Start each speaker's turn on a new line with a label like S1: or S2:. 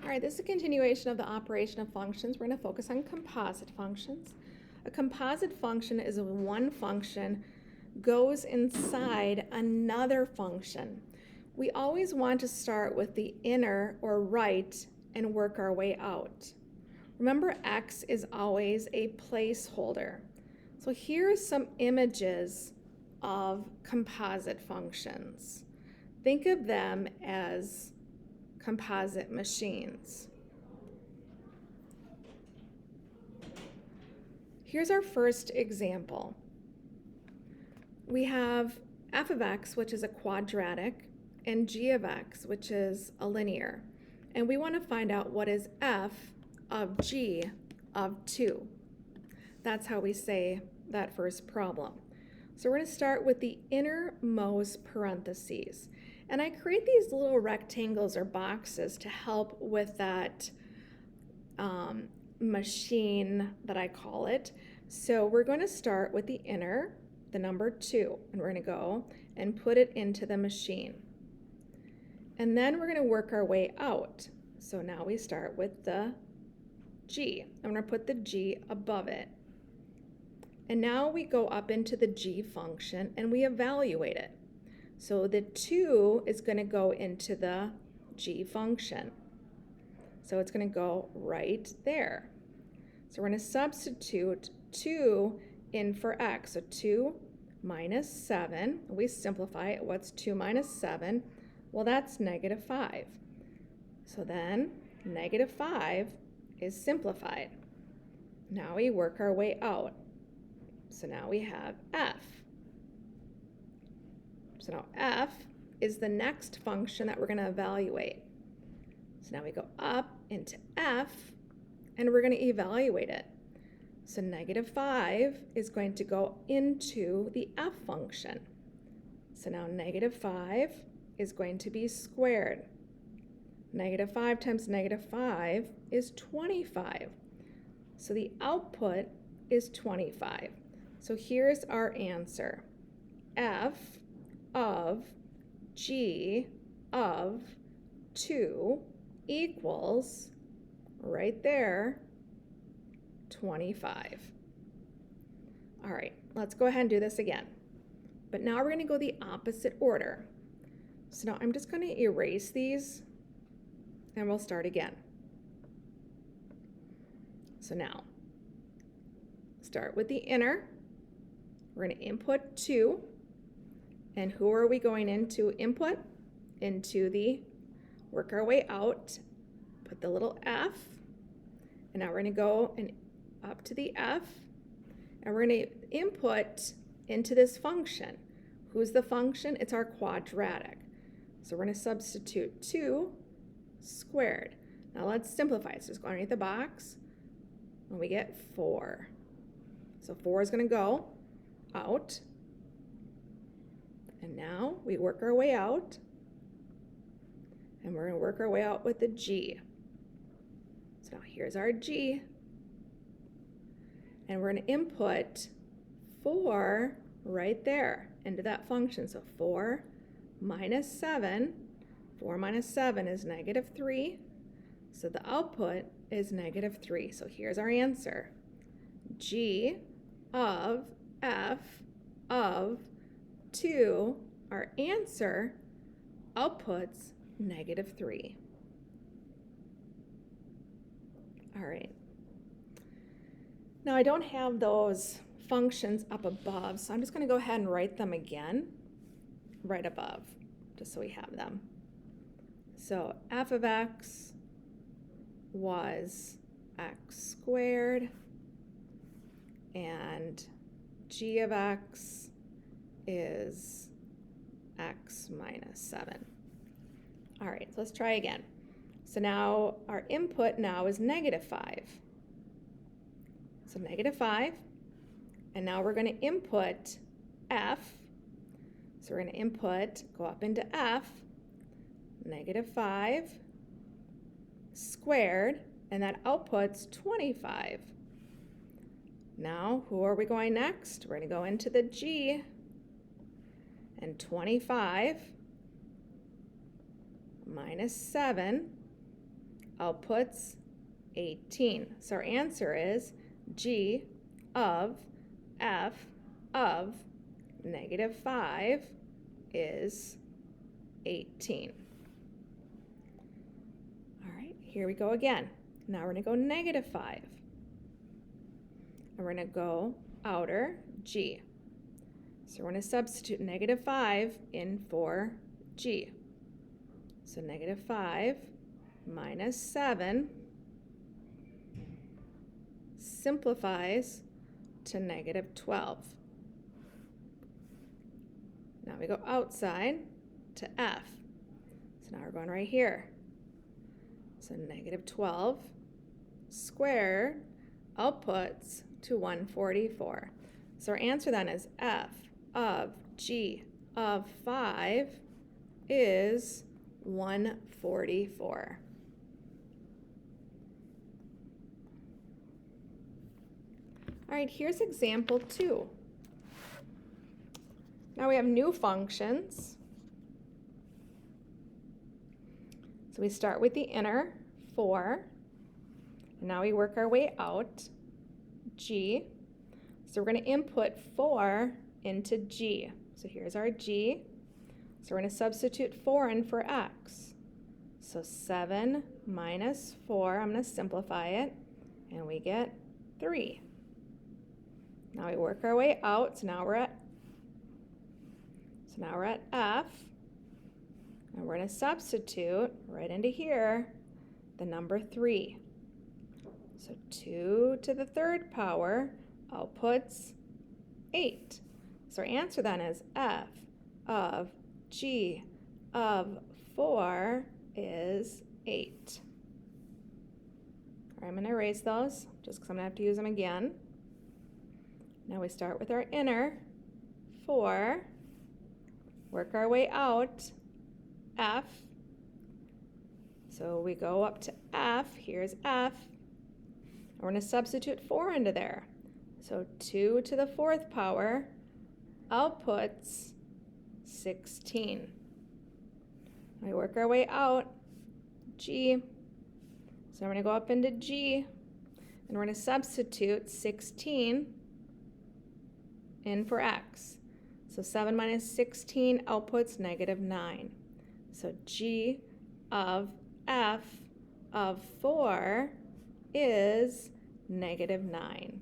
S1: All right, this is a continuation of the operation of functions. We're going to focus on composite functions. A composite function is when one function goes inside another function. We always want to start with the inner or right and work our way out. Remember, x is always a placeholder. So here are some images of composite functions. Think of them as composite machines. Here's our first example. We have f of x, which is a quadratic, and g of x, which is a linear. And we want to find out what is f of g of 2. That's how we say that first problem. So we're going to start with the innermost parentheses. And I create these little rectangles or boxes to help with that machine that I call it. So we're going to start with the inner, the number 2, and we're going to go and put it into the machine. And then we're going to work our way out. So now we start with the g. I'm going to put the g above it. And now we go up into the g function and we evaluate it. So the 2 is going to go into the g function. So it's going to go right there. So we're going to substitute 2 in for x. So 2 minus 7. We simplify it. What's 2 minus 7? Well, that's negative 5. So then negative 5 is simplified. Now we work our way out. So now we have f. So now f is the next function that we're going to evaluate. So now we go up into f, and we're going to evaluate it. So negative 5 is going to go into the f function. So now negative 5 is going to be squared. Negative 5 times negative 5 is 25. So the output is 25. So here's our answer. F of g of 2 equals, right there, 25. All right, let's go ahead and do this again. But now we're going to go the opposite order. So now I'm just going to erase these and we'll start again. So now, start with the inner. We're going to input 2. And who are we going into input? Into the, work our way out, put the little f, and now we're going to go and up to the f, and we're going to input into this function. Who's the function? It's our quadratic. So we're going to substitute 2 squared. Now let's simplify it. So just go underneath the box, and we get 4. So 4 is going to go out. And now we work our way out, and we're going to work our way out with the g. So now here's our g, and we're going to input 4 right there into that function. So 4 minus 7, 4 minus 7 is negative 3, so the output is negative 3. So here's our answer. G of f of 2, our answer outputs negative 3. All right. Now I don't have those functions up above, so I'm just going to go ahead and write them again right above, just so we have them. So f of x was x squared, and g of x is x minus 7. All right, so let's try again. So now our input now is negative 5. So negative 5, and now we're going to input f. So we're going to input, go up into f, negative 5 squared, and that outputs 25. Now, who are we going next? We're going to go into the g, and 25 minus 7 outputs 18. So our answer is G of f of -5 is 18. All right, here we go again. Now we're going to go -5. And we're going to go outer G. So we're going to substitute -5 in for G. So -5 minus 7 simplifies to -12. Now we go outside to F. So now we're going right here. So -12 squared outputs to 144. So our answer then is F of G of 5 is 144. All right, here's example 2. Now we have new functions. So we start with the inner 4, and now we work our way out, G. So we're going to input 4 into G. So here's our G. So we're going to substitute 4 in for X. So 7 minus 4, I'm going to simplify it, and we get 3. Now we work our way out, so now we're at F, and we're going to substitute right into here the number 3. So 2 to the 3rd power outputs 8. So our answer then is F of G of 4 is 8. All right, I'm going to erase those just because I'm going to have to use them again. Now we start with our inner 4, work our way out, F. So we go up to F, here's F, and we're going to substitute 4 into there. So 2 to the 4th power outputs 16. We work our way out, G. So we're going to go up into G, and we're going to substitute 16 in for X. So 7 minus 16 outputs -9. So G of F of 4 is -9.